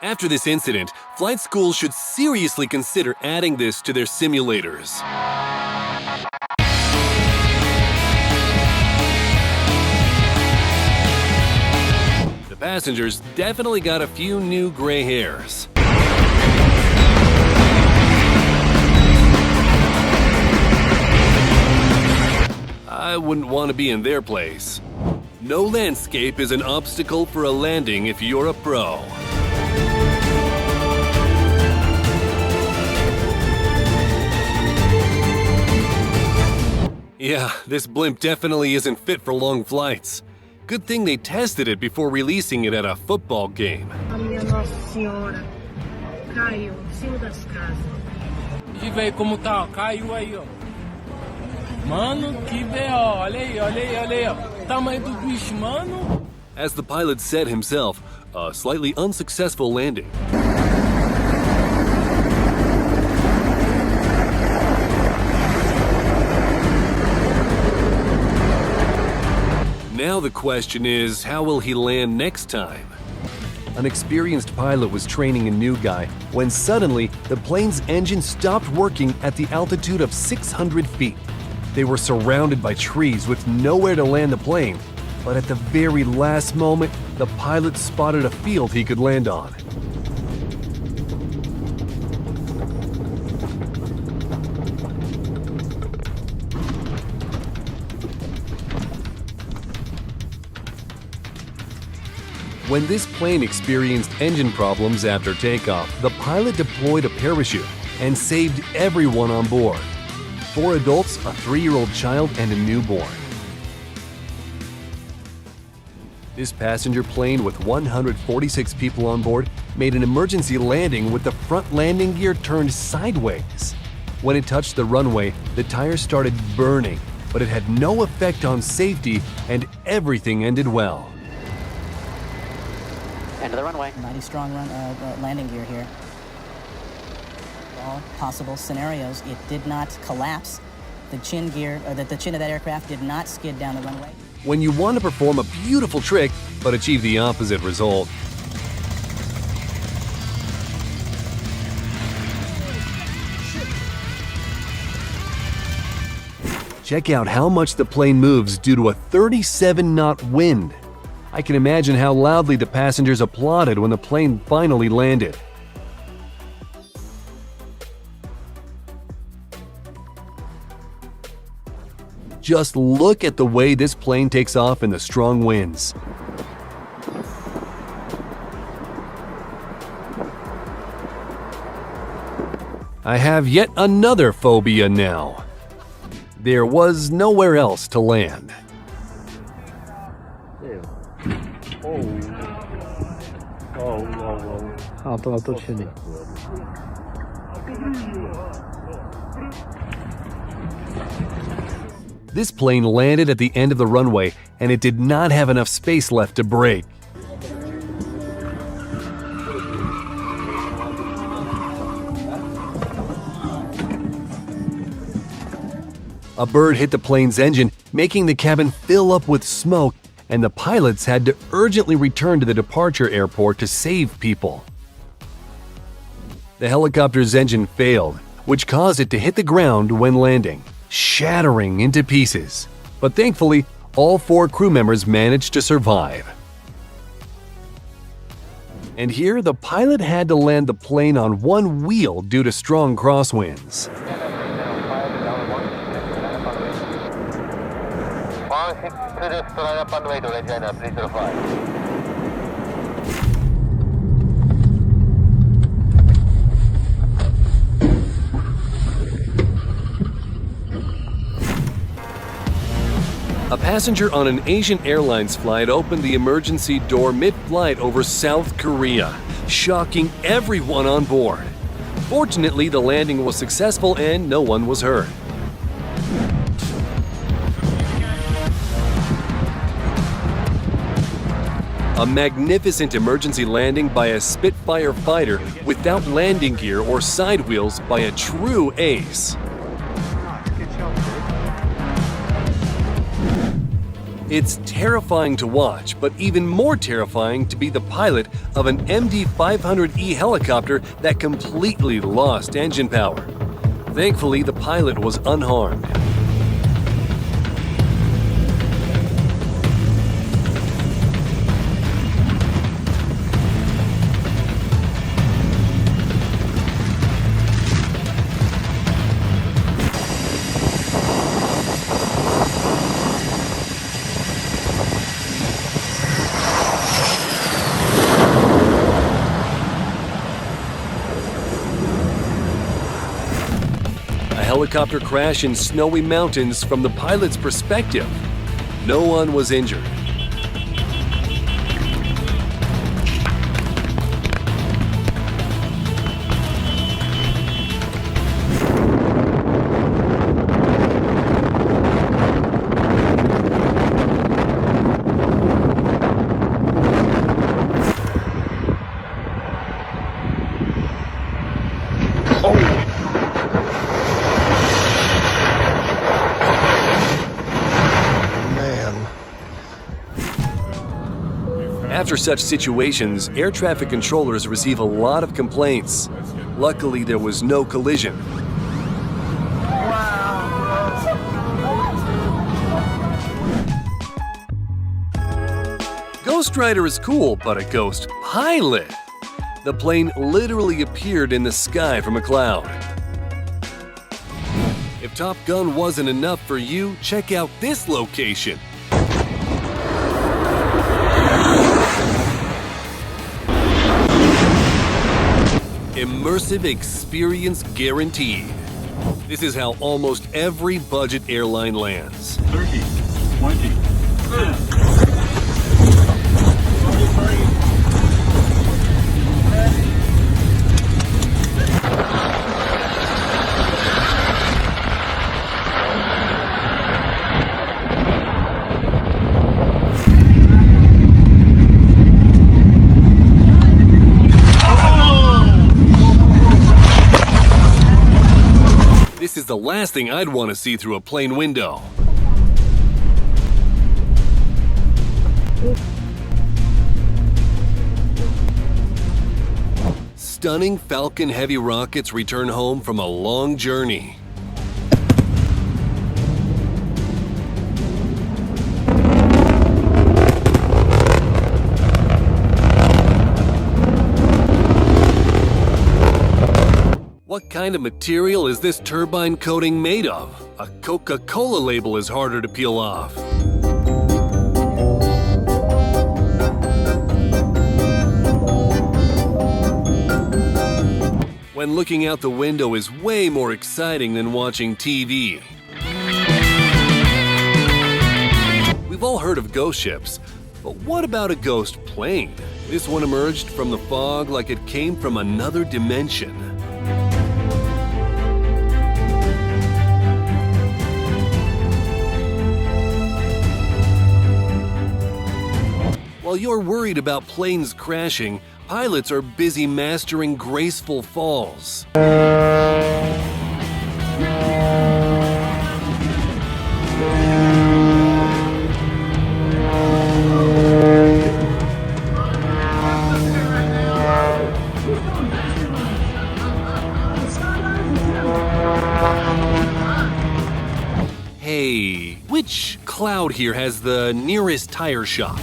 After this incident, flight schools should seriously consider adding this to their simulators. The passengers definitely got a few new gray hairs. I wouldn't want to be in their place. No landscape is an obstacle for a landing if you're a pro. Yeah, this blimp definitely isn't fit for long flights. Good thing they tested it before releasing it at a football game. E véi, como tá? Caiu aí, ó. Mano, que B.O. Olha aí, olha aí, olha aí, ó. Tamanho do bicho, mano. As the pilot said himself, a slightly unsuccessful landing. Now the question is, how will he land next time? An experienced pilot was training a new guy when suddenly the plane's engine stopped working at the altitude of 600 feet. They were surrounded by trees with nowhere to land the plane, but at the very last moment, the pilot spotted a field he could land on. When this plane experienced engine problems after takeoff, the pilot deployed a parachute and saved everyone on board. 4 adults, a 3-year-old child, and a newborn. This passenger plane with 146 people on board made an emergency landing with the front landing gear turned sideways. When it touched the runway, the tires started burning, but it had no effect on safety and everything ended well. End of the runway. Mighty strong landing gear here. All possible scenarios, it did not collapse. The chin gear, or the chin of that aircraft did not skid down the runway. When you want to perform a beautiful trick but achieve the opposite result. Check out how much the plane moves due to a 37-knot wind. I can imagine how loudly the passengers applauded when the plane finally landed. Just look at the way this plane takes off in the strong winds. I have yet another phobia now. There was nowhere else to land. This plane landed at the end of the runway, and it did not have enough space left to brake. A bird hit the plane's engine, making the cabin fill up with smoke, and the pilots had to urgently return to the departure airport to save people. The helicopter's engine failed, which caused it to hit the ground when landing, shattering into pieces. But thankfully, all 4 crew members managed to survive. And here, the pilot had to land the plane on one wheel due to strong crosswinds. A passenger on an Asian Airlines flight opened the emergency door mid-flight over South Korea, shocking everyone on board. Fortunately, the landing was successful and no one was hurt. A magnificent emergency landing by a Spitfire fighter without landing gear or side wheels by a true ace. It's terrifying to watch, but even more terrifying to be the pilot of an MD-500E helicopter that completely lost engine power. Thankfully, the pilot was unharmed. Helicopter crash in snowy mountains from the pilot's perspective. No one was injured. After such situations, air traffic controllers receive a lot of complaints. Luckily, there was no collision. Ghost Rider is cool, but a ghost pilot? The plane literally appeared in the sky from a cloud. If Top Gun wasn't enough for you, check out this location. Immersive experience guaranteed. This is how almost every budget airline lands. 30, 20. This is the last thing I'd want to see through a plane window. Stunning Falcon Heavy rockets return home from a long journey. What kind of material is this turbine coating made of? A Coca-Cola label is harder to peel off. When looking out the window is way more exciting than watching TV. We've all heard of ghost ships, but what about a ghost plane? This one emerged from the fog like it came from another dimension. While you're worried about planes crashing, pilots are busy mastering graceful falls. Hey, which cloud here has the nearest tire shop?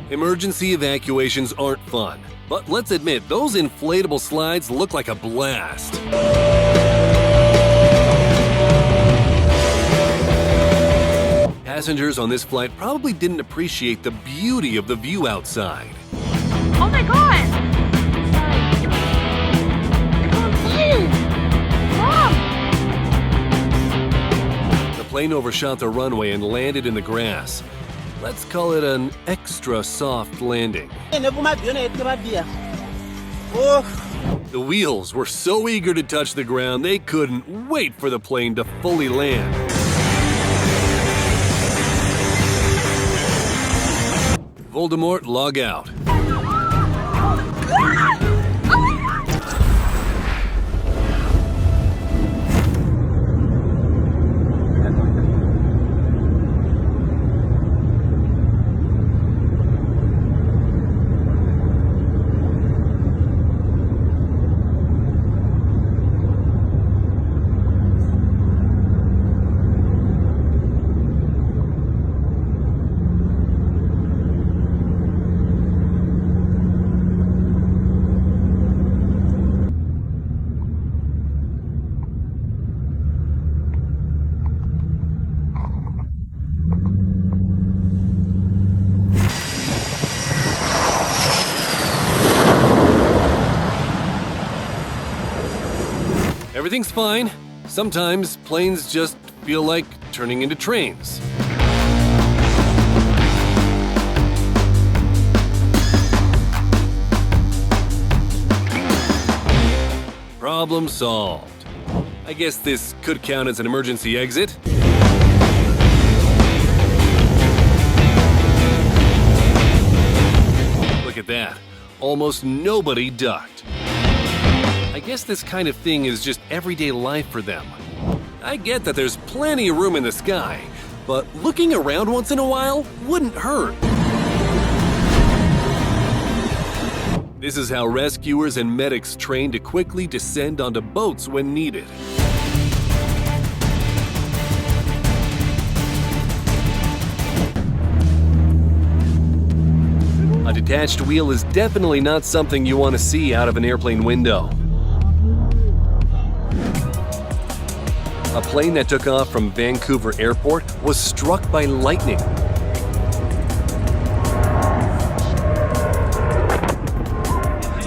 Emergency evacuations aren't fun, but let's admit those inflatable slides look like a blast. Passengers on this flight probably didn't appreciate the beauty of the view outside. Oh my god! The plane overshot the runway and landed in the grass. Let's call it an extra soft landing. The wheels were so eager to touch the ground, they couldn't wait for the plane to fully land. Voldemort, log out. Everything's fine. Sometimes planes just feel like turning into trains. Problem solved. I guess this could count as an emergency exit. Look at that. Almost nobody ducked. I guess this kind of thing is just everyday life for them. I get that there's plenty of room in the sky, but looking around once in a while wouldn't hurt. This is how rescuers and medics train to quickly descend onto boats when needed. A detached wheel is definitely not something you want to see out of an airplane window. A plane that took off from Vancouver Airport was struck by lightning.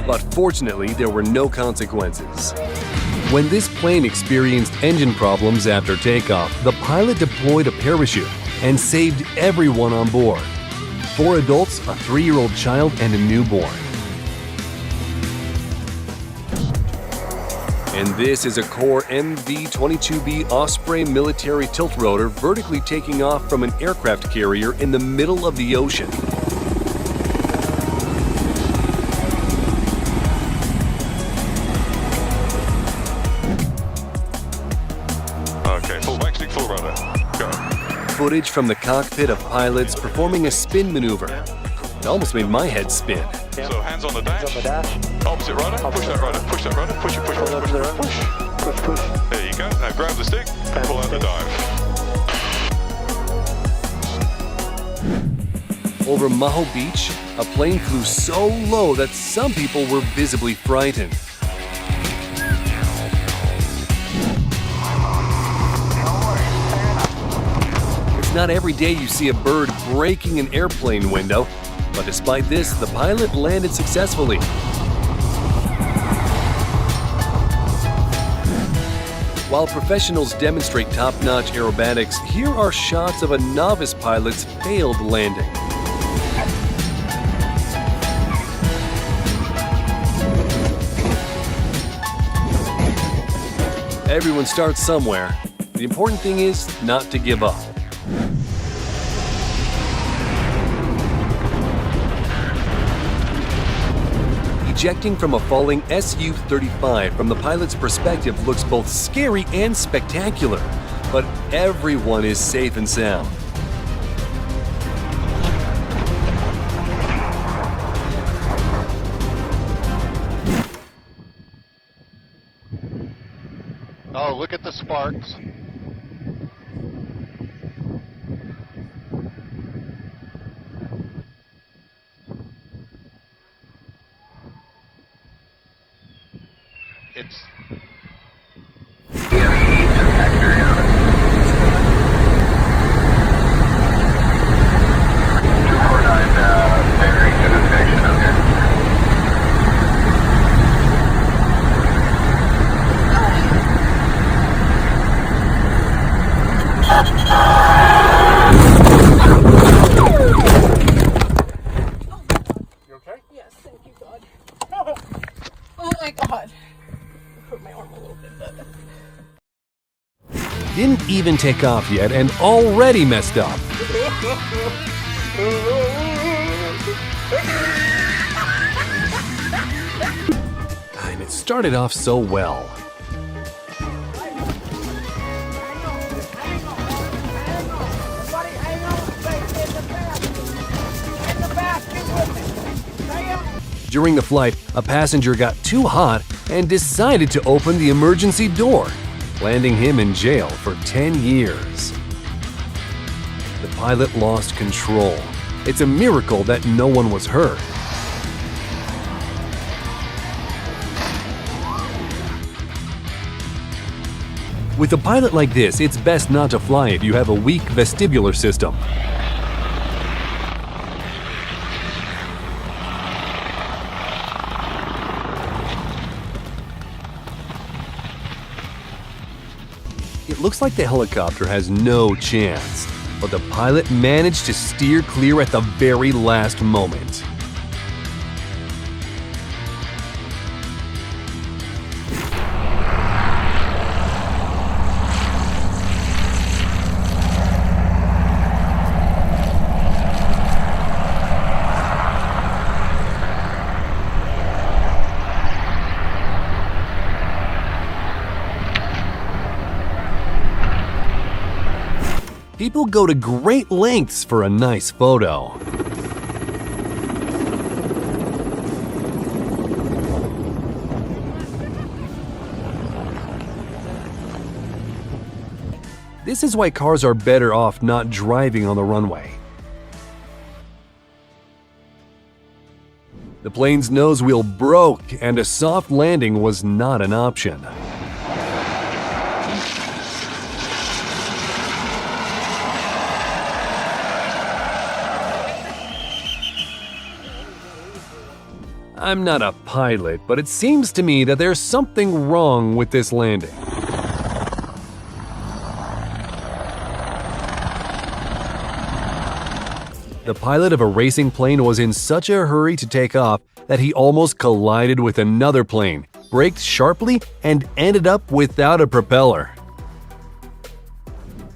But fortunately, there were no consequences. When this plane experienced engine problems after takeoff, the pilot deployed a parachute and saved everyone on board. 4 adults, a 3-year-old child, and a newborn. And this is a Core MV-22B Osprey military tiltrotor vertically taking off from an aircraft carrier in the middle of the ocean. Okay, full back stick, full rudder. Go. Footage from the cockpit of pilots performing a spin maneuver. It almost made my head spin. So hands on the dash. Opposite rudder. Push that rudder. Push that rudder. Push it. Push. There you go. Now grab the stick. Pull out the dive. Over Maho Beach, a plane flew so low that some people were visibly frightened. It's not every day you see a bird breaking an airplane window, but despite this, the pilot landed successfully. While professionals demonstrate top-notch aerobatics, here are shots of a novice pilot's failed landing. Everyone starts somewhere. The important thing is not to give up. Ejecting from a falling Su-35 from the pilot's perspective looks both scary and spectacular, but everyone is safe and sound. Oh, look at the sparks. It's You okay? Yes, thank you, God. Oh my God. Hurt my arm a little bit, but... Didn't even take off yet and already messed up. started off so well. During the flight, a passenger got too hot and decided to open the emergency door, landing him in jail for 10 years. The pilot lost control. It's a miracle that no one was hurt. With a pilot like this, it's best not to fly if you have a weak vestibular system. It looks like the helicopter has no chance, but the pilot managed to steer clear at the very last moment. People go to great lengths for a nice photo. This is why cars are better off not driving on the runway. The plane's nose wheel broke, and a soft landing was not an option. I'm not a pilot, but it seems to me that there's something wrong with this landing. The pilot of a racing plane was in such a hurry to take off that he almost collided with another plane, braked sharply, and ended up without a propeller.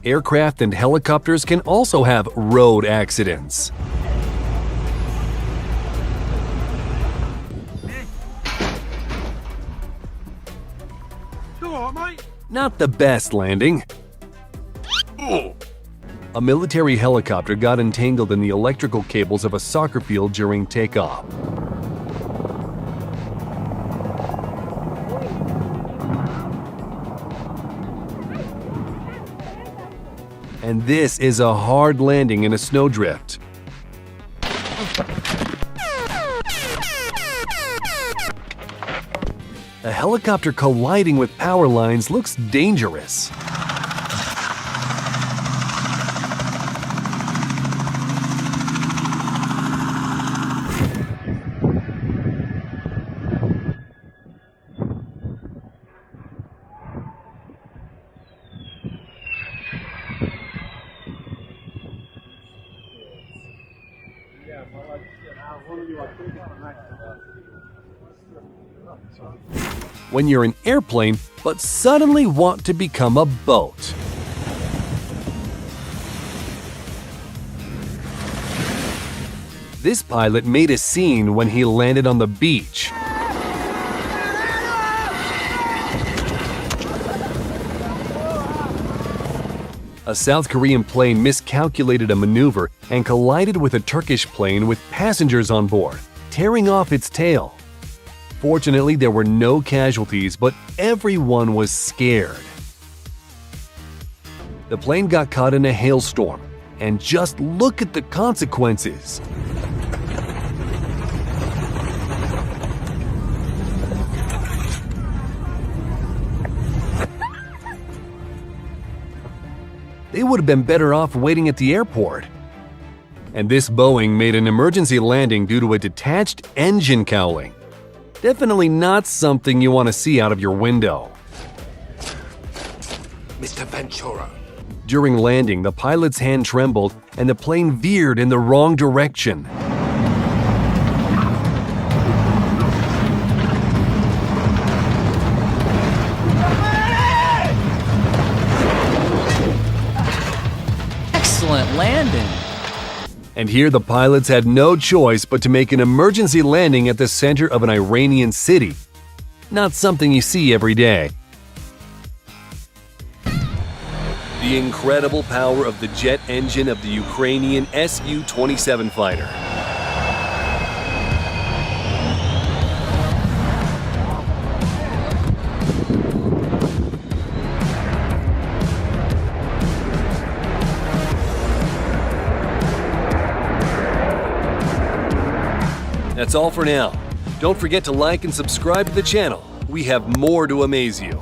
Aircraft and helicopters can also have road accidents. Not the best landing. A military helicopter got entangled in the electrical cables of a soccer field during takeoff. And this is a hard landing in a snowdrift. A helicopter colliding with power lines looks dangerous. When you're an airplane, but suddenly want to become a boat. This pilot made a scene when he landed on the beach. A South Korean plane miscalculated a maneuver and collided with a Turkish plane with passengers on board, tearing off its tail. Fortunately, there were no casualties, but everyone was scared. The plane got caught in a hailstorm, and just look at the consequences. They would have been better off waiting at the airport. And this Boeing made an emergency landing due to a detached engine cowling. Definitely not something you want to see out of your window. Mr. Ventura. During landing, the pilot's hand trembled and the plane veered in the wrong direction. Excellent landing. And here the pilots had no choice but to make an emergency landing at the center of an Iranian city. not something you see every day. The incredible power of the jet engine of the Ukrainian Su-27 fighter. That's all for now. Don't forget to like and subscribe to the channel. We have more to amaze you.